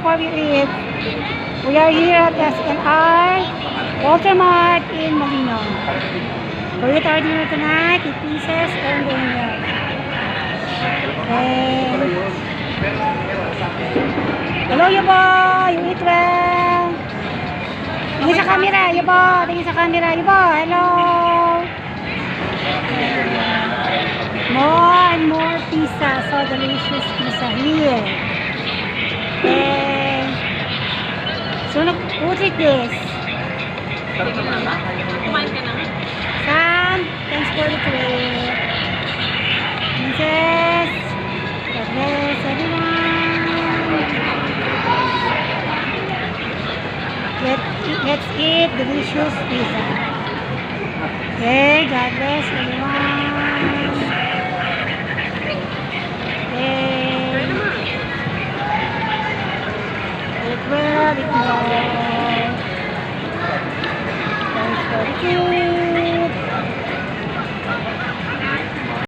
before we eat. We are here at SNR Walter Mart in Molino. We eat our dinner tonight, eat pieces, and then hello, Yubo! You eat well! Tingin sa camera, Yubo! Tingin sa camera, Yubo! Hello! More and more pizza. So delicious pizza here. Okay. So, what is this? Kumain ka na? Sam, thanks for the treat. Princess, God bless everyone. Let's eat delicious pizza. Okay, God bless everyone. Okay. Eat well, eat more. Thanks for the treat.